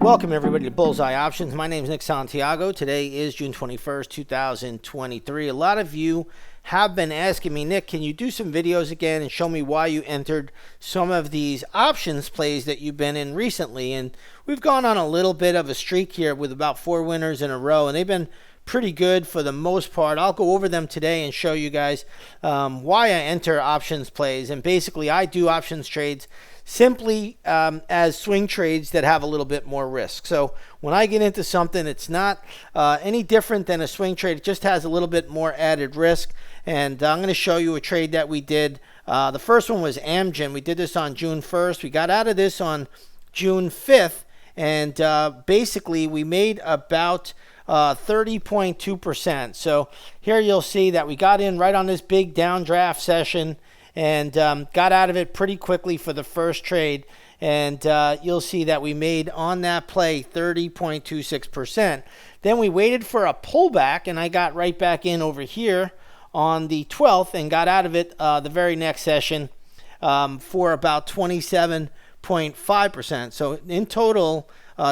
Welcome everybody to Bullseye Options. My name is Nick Santiago. Today is June 21st, 2023. A lot of you have been asking me, Nick, can you do some videos again and show me why you entered some of these options plays that you've been in recently? And we've gone on a little bit of a streak here with about 4 winners in a row, and they've been pretty good for the most part. I'll go over them today and show you guys why I enter options plays. And basically, I do options trades simply as swing trades that have a little bit more risk. So when I get into something, it's not any different than a swing trade. It just has a little bit more added risk. And I'm going to show you a trade that we did. The first one was Amgen. We did this on June 1st. We got out of this on June 5th. And basically, we made about 30.2%. So here you'll see that we got in right on this big downdraft session and got out of it pretty quickly for the first trade. And you'll see that we made on that play 30.26%. Then we waited for a pullback, and I got right back in over here on the 12th and got out of it the very next session for about 27.5%. So in total,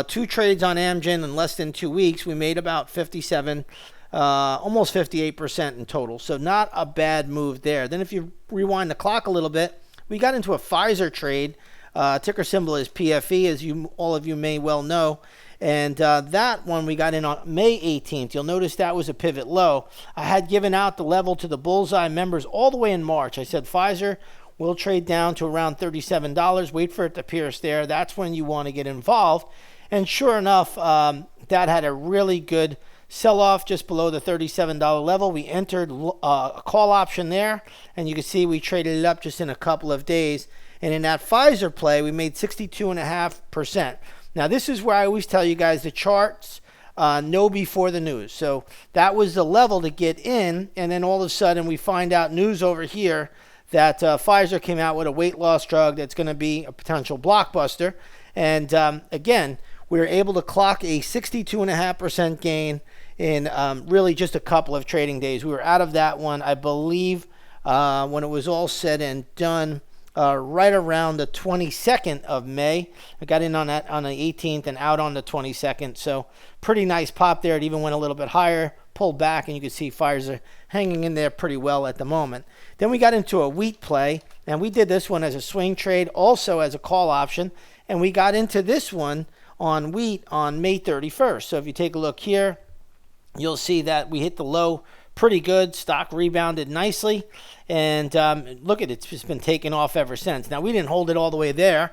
2 trades on Amgen in less than 2 weeks, we made about 57, almost 58% in total. So not a bad move there. Then if you rewind the clock a little bit, we got into a Pfizer trade. Ticker symbol is PFE, as all of you may well know. And that one we got in on May 18th. You'll notice that was a pivot low. I had given out the level to the Bullseye members all the way in March. I said Pfizer will trade down to around $37. Wait for it to pierce there. That's when you want to get involved. And sure enough, that had a really good sell-off just below the $37 level. We entered a call option there, and you can see we traded it up just in a couple of days. And in that Pfizer play, we made 62.5%. Now, this is where I always tell you guys the charts know before the news. So that was the level to get in, and then all of a sudden we find out news over here that Pfizer came out with a weight loss drug that's going to be a potential blockbuster. And again, we were able to clock a 62.5% gain in really just a couple of trading days. We were out of that one, I believe, when it was all said and done, right around the 22nd of May. I got in on that on the 18th and out on the 22nd. So pretty nice pop there. It even went a little bit higher, pulled back, and you can see Pfizer hanging in there pretty well at the moment. Then we got into a wheat play, and we did this one as a swing trade, also as a call option. And we got into this one on wheat on May 31st. So if you take a look here, you'll see that we hit the low pretty good. Stock rebounded nicely. And look at it, it's just been taking off ever since. Now, we didn't hold it all the way there.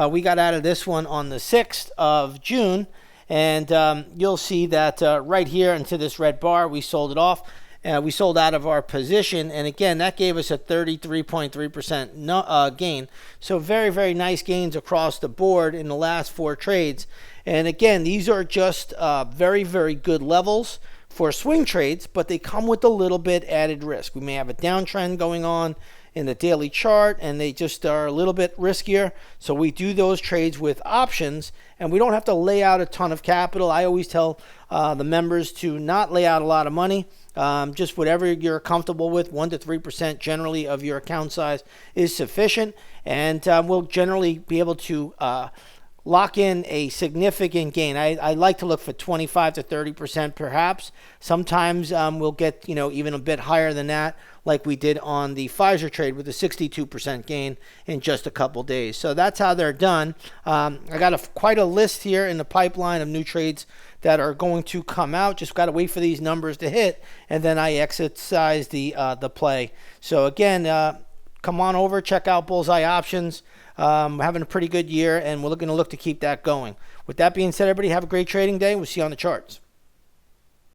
We got out of this one on the 6th of June. And you'll see that right here into this red bar, we sold it off. We sold out of our position, and again, that gave us a 33.3% gain. So very, very nice gains across the board in the last 4 trades. And again, these are just very, very good levels for swing trades, but they come with a little bit added risk. We may have a downtrend going on in the daily chart, and they just are a little bit riskier. So we do those trades with options, and we don't have to lay out a ton of capital. I always tell the members to not lay out a lot of money. Just whatever you're comfortable with, 1 to 3% generally of your account size is sufficient, and we'll generally be able to lock in a significant gain. I like to look for 25 to 30% perhaps. Sometimes we'll get even a bit higher than that, like we did on the Pfizer trade with a 62% gain in just a couple days. So that's how they're done. I got quite a list here in the pipeline of new trades that are going to come out. Just got to wait for these numbers to hit, and then I exercise the play. So again, come on over, check out Bullseye Options. We're having a pretty good year, and we're going to look to keep that going. With that being said, everybody have a great trading day. We'll see you on the charts.